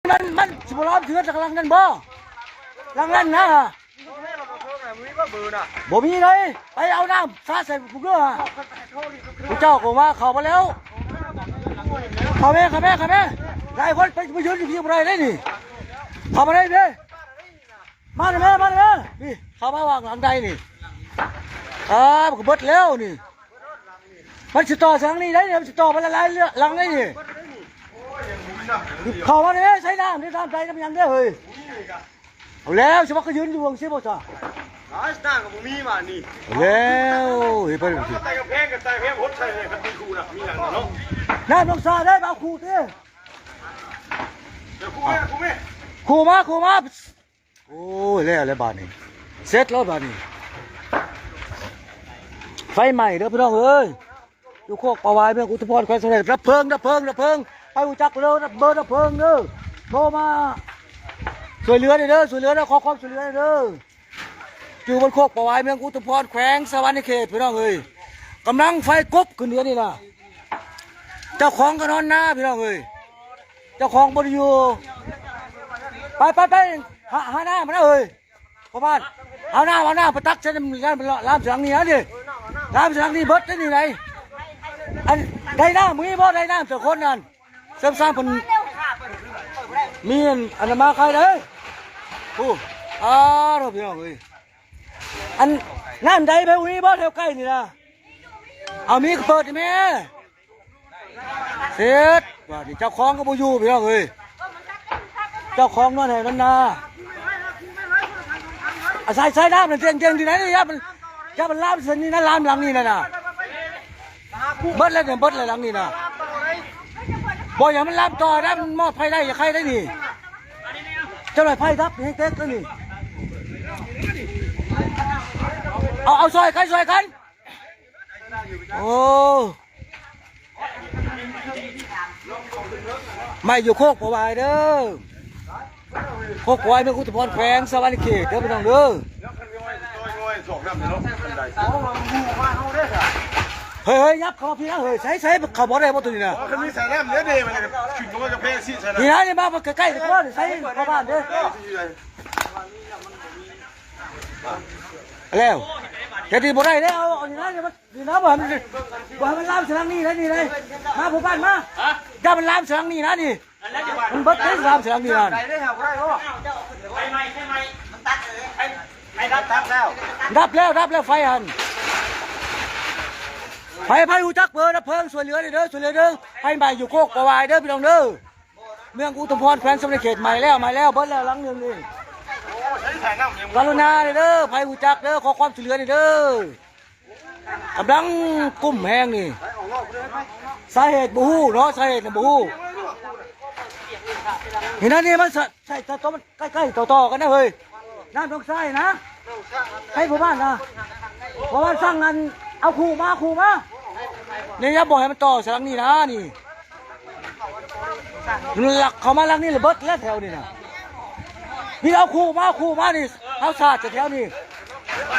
มันสิบล้อมเถื่อนจากหลังนั่นบ่หลังนั่นนะบ่มีเลยไปเอาน้ำซาใส่กูเด้อผู้เจ้าก็ว่าเข้ามาแล้วเข้าแม่หลายคนไปยืนอยู่ที่อะไรได้นี่เข้ามาได้ดิมาเลยนี่เข้ามาวางหลังใดนี่มันก็เบิดแล้วนี่มันจะต่อสังนี่ได้เนี่ยมันจะต่อมาละลายหลังได้นี่เข้ามาเลยใช้น้ำได้ทำใจทำยังได้เฮ้ยเอาแล้วใช่ไหมก็ยืนอยู่วงเสียบ่จ้ะหน้ากับผมมีมานี่แล้วเฮ้ยไปเลยใส่กระเพงพดใส่เลยคันตีคูนะมีอย่างนั้นเนาะน้ำลงซาได้เอาคูเต้เดี๋ยวคูแม่คูมาโอ้ยแล้วบ้านนี้เสร็จแล้วบ้านนี้ไฟใหม่เด้อพี่น้องเอ้ยอยู่โคกปลาวายเมืองอุทุพรแขวงสมเด็จดับเพลิงไปอุจักเร็วดับเพลิงเด้อโทรมาช่วยเหลือเด้อขอความช่วยเหลือเด้ออยู่บนโคกปลาวายเมืองอุทุพรแขวงสวรรค์เขตพี่น้องเอ้ยกำลังไฟกบขึ้นเดือนนี่นะเจ้าของก็นอนหน้าพี่น้องเอ้ยเจ้าของบริยูไปหาหน้ามาเอ้ยพ่อบ้านเอาหน้าไปตักเส้นลามเสียงนี่นะดิลามเสียงนี่เบิดได้นี่ไหนอันได้น้ำมือบ่ได้น้ำแต่คนนั้นเสริมสร้างเป็นมีอันมาใครเลยโอ้เราพี่น้องเอ้ยอันน้ำใดไปอุ้ยบ่แถวใกล้นี่นะเอามีเปิดไหมเสร็จว่าที่เจ้าของก็บ่อยู่พี่น้องเอ้ยเจ้าของนั่นแหละนั่นนะใส่น้ำมันเตียงที่ไหนนี่ยับมันลามเส้นนี่นะลามหลังนี่นะเบิดเลยหลังนี่นะบ่อย่างมันลามต่อได้มันมอดไฟได้อย่าใครได้นี่เจ้าหน่อยไฟทับให้เต๊กแล้วนี่เอาซอยกันโอ้ไม่อยู่โคกปลาวายเด้อโคกปลาวายเมืองอุทุพรแขวงสวรรค์เขตเด้อพี่น้องเด้อเฮ้ยยับเข้ามาพี่นะเฮ้ยใช้เขาบอกได้บ่ตัวนี้นะคันนี้ใส่น้ำเนื้อเดย์มันขึ้นกับกระเพงสิใส่นี่นะนี่มาใกล้ๆตัวใช้เข้าบ้านเด้อแล้วจะดีบ่ได้เด้อเอานี่นะนี่นะบ่มันลามเสียงนี่นะนี่เลยมาผู้บ้านมาอย่ามันลามเสียงนี่นะนี่มันเบิดได้ลามเสียงนี่นะได้เหรอได้เหรอไฟไหมมันตัดเลยไฟตัดแล้วดับแล้วไฟหันไฟหูจักเบอร์ดับเพลิงช่วยเหลือเด้อไฟใหม่อยู่โคกปลาวายเด้อพี่น้องเด้อเมืองอุทุมพรแขวงสมเด็จเขตใหม่แล้วเบิดแล้วหลังนึงนี่กรุณาเด้อไฟหูจักเด้อขอความช่วยเหลือเด้อกำลังกุ้มแห้งนี่สาเหตุบูฮู้เนาะสาเหตุบูฮู้เห็นนี่มันใช่ตัวมันใกล้ๆต่อกันนะเฮ้ยน้ำตรงไส้นะให้ผู้บ้านนะผู้บ้านสร้างงานเอาขู่มาเนี่ยอย่าบอกให้มันต่อสลังนี่นะนี่หลักเขามาหลังนี่เลยเบิดแล้วแถวนี่นะนี่เอาขู่มานี่เอาศาสตร์จากแถวนี่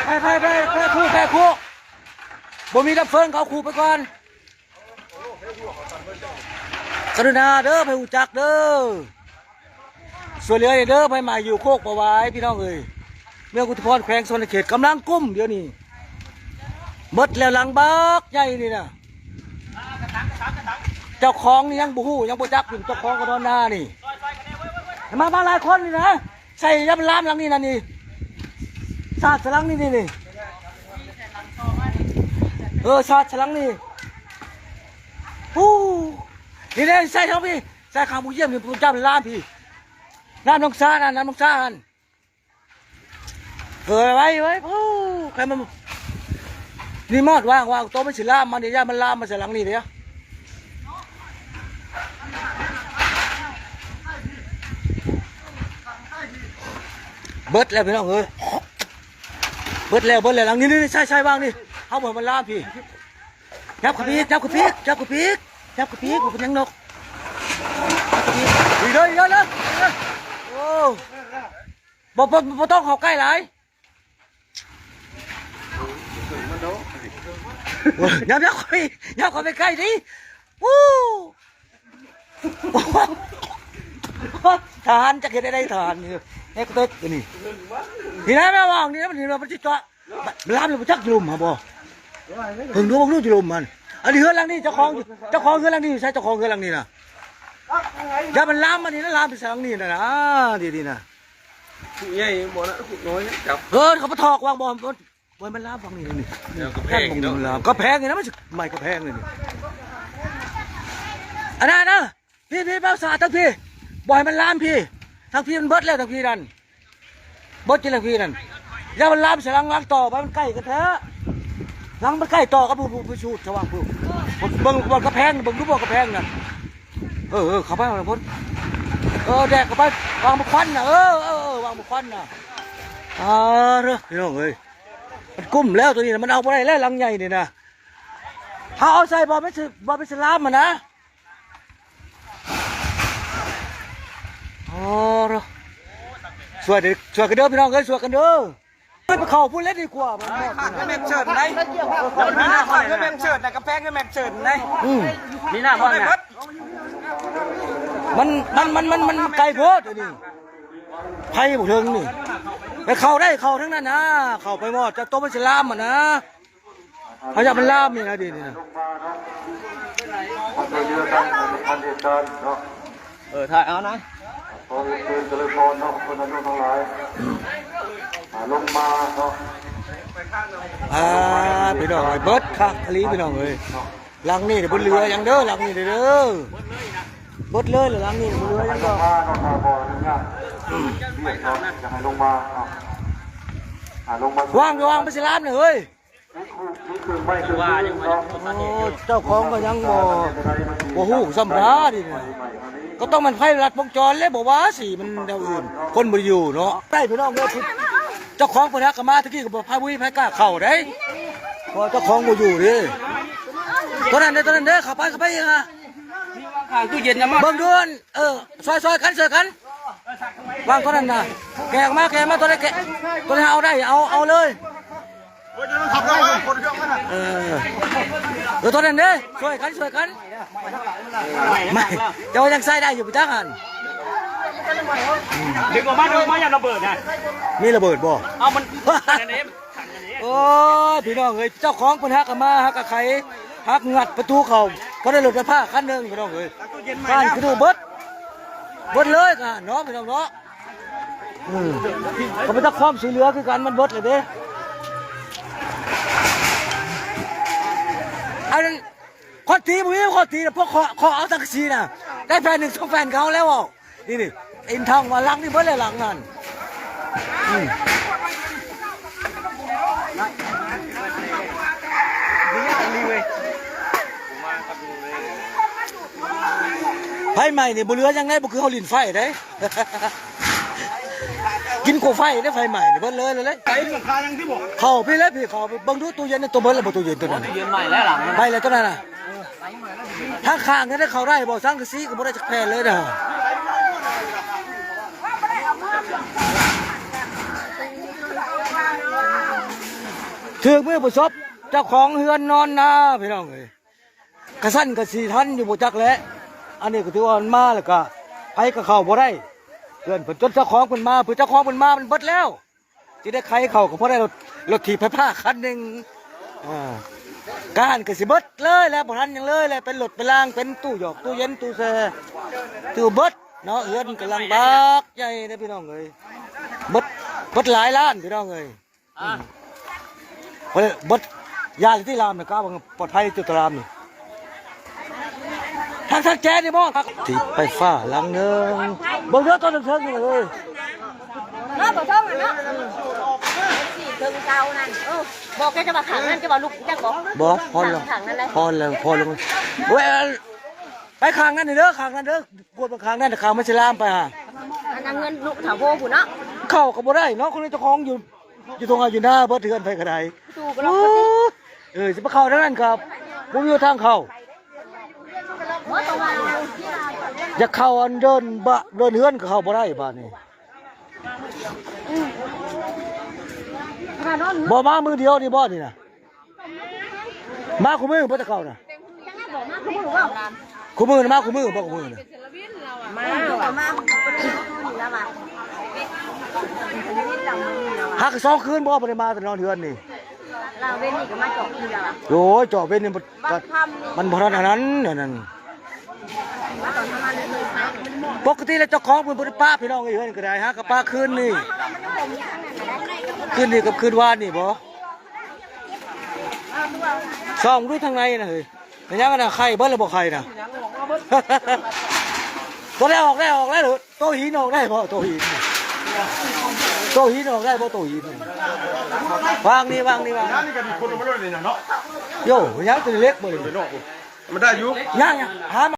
ไปคู่บ่มีดับเพลิงเขาขู่ไปก่อนกรุณาเด้อไปหูจักเด้อส่วนเหลือเด้อไปมาอยู่โคกปลาวายพี่น้องเอ้ยเมืองอุทุมพรแขวงสวรรค์เขตกำลังกุ้มเดี๋ยวนี้เบิดแล้วหลังบักใหญ่นี่นะเจ้าของนี่ยังบูฮู้ยังบูจักอยู่เจ้าของก็นอนหน้านี่มาหลายคนนี่นะใส่ยับล้ามหลังนี่นะนี่ศาสตร์หลังนี่ศาสตร์หลังนี่นี่เลยใส่เขาพี่ใส่ขาบุเยี่ยมนี่ผมจำล้ามพี่น้ำน้องซาหันไว้ใครมันนี่มอดว่างโตไม่สิล่ามมันเดี๋ยวมันล่ามมาใส่หลังนี่เดี๋ยวเบิดแล้วพี่น้องเอ้ยเบิดแล้วหลังนี่ใช่ว่างนี่เขาบอกมันล่ามพี่จับกระพีกผมเป็นยังนกดีเลยโอ้บ่ต้องเข้าใกล้หลายอย่าเข้าไปใกล้ดิ ทหารจะเห็นได้ทหารนี่เอ็กเต็กนี่นี่นะแม่ว่างนี่นะมันนี่มันจะเจาะล้ำเลยมันจักจุ่มฮะบ่เพิ่งดูจุ่มมันอันนี้เฮือนหลังนี่เจ้าของเฮือนหลังนี่ใช่เจ้าของเฮือนหลังนี่นะอย่ามันล้ำมันนี่นะล้ำไปหลังนี่นะดีนะ ใหญ่บ่นะน้อยจับ เขามาถอกวางบอลมันล้ำฟังนี่นี่ เดี๋ยวก็แพง เนาะ เนาะ ก็แพงนี่นะมันไม่ก็แพงเลยนี่อันนั้นนะพี่ภาษาทั้งพี่บ่อยมันล้ำพี่ทั้งพี่มันเบิดแล้วทั้งพี่นั่นเบิดจริงทั้งพี่นั่นอย่ามันล้ำเสียหลังต่อไปมันใกล้กันแท้หลังมันใกล้ต่อกับผู้ชูชาวบ้านผู้เบิ่งบอลกระแพงเบิ่งดูบอลกระแพงนั่นเข้าไปเอาพ้นแดกเข้าไปวางบุควันน่ะวางบุควันน่ะเด้อพี่น้องเอ้ยมันกุ้มแล้วตัวนี้มันเอาไปได้แล้วหลังใหญ่นี่นะถ้าเอาใส่บอลไม่สลามมันนะเด้อสวยกันเด้อพี่น้องเอ้ยสวยกันเด้อไปเข้าพูดเล่นดีกว่ามัน แม่เฉิดไหนมีหน้าพ่อแม่เฉิดนะกระแพงแม่เฉิดไหน มีหน้าพ่อเนี่ย มันไกลโพดนี่ไพ่บุกเทิงนี่ไปเข้าได้เข้าทั้งนั้นนะเข้าไปหมดจะโตมันสลามมันนะเขาจะมันลามนี่นะดีนี่นะ ถ่ายเอานะ พอคืนก็เลยพรเนาะคนอายุทั้งหลายลงมาเนาะ พี่น้องเบิดคักอลีพี่น้องเอ้ยหลังนี่เดี๋ยวบนเรือยังเด้อหลังนี่เด้อเบิดเลยหลังนี่บนเรือยัง ล เด้อง มาเนาะบ่อนึงอ่ะเรียกเนาะจะให้ลงมาเนาะลงมาวางไปสลามเลยเฮ้ย นี่คือไม่คือว่ายังไม่ โอ้เจ้าของก็ยังบ่ฮู้สัมภาษณ์ดิก็ต้องมันไฟรัดวงจรเลยบอกว่าสิมันเดาอื่นคนบ่อยู่เนาะได้พี่น้องเด้อเจ้าของเพิ่นฮักก็มาตะกี้ก็บ่พาวุ้ยพากล้าเข้าได้เพราะเจ้าของบ่อยู่ดิตัวนั้นเด้อเข้าไปยังอ่ะ ข้างตู้เย็นนะมั้ง เบิ่งดูซอยกันวางตัวนั้นน่ะแกะมาตัวนี้แกะตัวนี้เอาได้เอาเลยขับได้คนเครื่องมันตัวนั้นเด้อช่วยกันไม่เจ้ายังใส่ได้อยู่พี่จักหัน ดึงออกมาอย่าระเบิดนะ มีระเบิดบ่ เอามันอันนี้ โอ้พี่น้องเอ้ยเจ้าของเพิ่นฮักมาฮักกับไข่ฮักงัดประตูเขาเพราะได้รถไฟฟ้าคันนึงพี่น้องเอ้ยบ้านคือดูเบิดเลยกันเนาะพี่น้องเนาะก็เป็นตะความช่วยเหลือคือกันมันเบิดเลยเด้อันนั้นข้อตีนะพวกขอเอาตักซีน่ะได้แฟน1 2แฟนเขาแล้วนี่อินทองมาหลังนี่เบิดเลยหลังนั่นไฟใหม่นี่บุเรือยังไงบุคือเขาลินไฟได้ กินโคไฟได้ไฟใหม่เบิดเลย ไก่ราคายังที่บอก เข้าพี่เลยพี่เข้าบังดูตู้เย็นตัวเบิดแล้วตู้เย็นตัวนั้น ยืนใหม่แล้วหลัง ไปเลยตัวนั้นน่ะทางข้างนี่ได้เข้าได้บ่สังกะสีก็บ่ได้จักแผ่นเลยนะถือมือประสบเจ้าของเฮือนนอนนาพี่น้องเอ้ยกระสั้นกระสีทันอยู่บ่จักแหละอันนี้ก็ถือว่ามันมาแล้วก็ไปก็เข้าบ่ได้เพื่อนเพิ่นจนเจ้าของเพิ่นมาเจ้าของเพิ่นมามันเบิดแล้วสิได้ใครเข้าก็เพราะได้รถถีบไฟฟ้าคันนึงการก็สิเบิดเลยแล้วบ่ทันยังเลยแล้วเป็นรถเป็นล่างเป็นตู้หยอกตู้เย็นตู้แช่ตู้เบิดเนาะเฮือนกำลังบักใหญ่เด้อพี่น้องเอ้ยเบิดหลายล้านพี่น้องเอ้ยเบิดยาที่รามน่ะก้าวปลอดภัยจุดรามนี่ทางแจ๊นี่บ่ติดไฟฟ้าหลังนึงเบิ่งเด้อต้นเทิงนี่เลย เนาะบ่ท่องอ่ะเนาะสี่ถึงเก้านั่นบอกแกจะมาขังนั่นจะบอกลูกจังบอก พอแล้ว ขังนั่นเลย พอแล้วเว้ยไปข้างนั้นเด้อข้างนั้นเด้อกวดไปข้างนั้นแต่ข้างมันสิลามไปฮะ อันนั้นเงินลูกถาวโบผู้เนาะ เข้าก็บ่ได้เนาะคนนี้เจ้าของอยู่ตรงอยู่หน้าบ่เถือนไปก็ได้ ดูก็ล็อก สิไปเข้าทางนั้นครับบ่มีทางเข้า ว่าตรงนั้น อยากเข้าอันเดินเฮือนก็เข้าบ่ได้บ้านนี้บ่มามือเดียวนี่บ่นี่น่ะมาคู่มือบ่จะเข้าน่ะ จังไงบอกมาเขาบอกว่า คู่มือนะมาคู่มือบ่คู่มือนะ มามาบ่ได้คืนแล้วว่ะหัก2 คืนบ่บ่ได้มาแต่นอนเทือนนี่ เราเว้นนี่ก็มาจอกคือแล้ว โอ้ยจอเป็นนี่มันบ่ทันอันนั้นนั่น มาตอนทำงานเลยใช้มันหมด ปกติแล้วเจ้าของเพิ่นบ่ได้ป้าพี่น้องเอ้ยเพิ่นก็ได้ฮะกับป้าคืนนี่คืนนี่กับคืนวานนี่บ่ซ่องดูทางในน่ะเฮ้ยเป็นยังไงน่ะไข่เบิดแล้วบ่ไข่น่ะ บ่ได้ออกแล้วเหรอโตหินออกได้บ่โตหินออกได้บ่โตหินวางนี่ นี่ก็มีคนมาด้วยนี่เนาะ โย่ยังตัวเล็กบ่เลย มันได้อยู่ ยังหา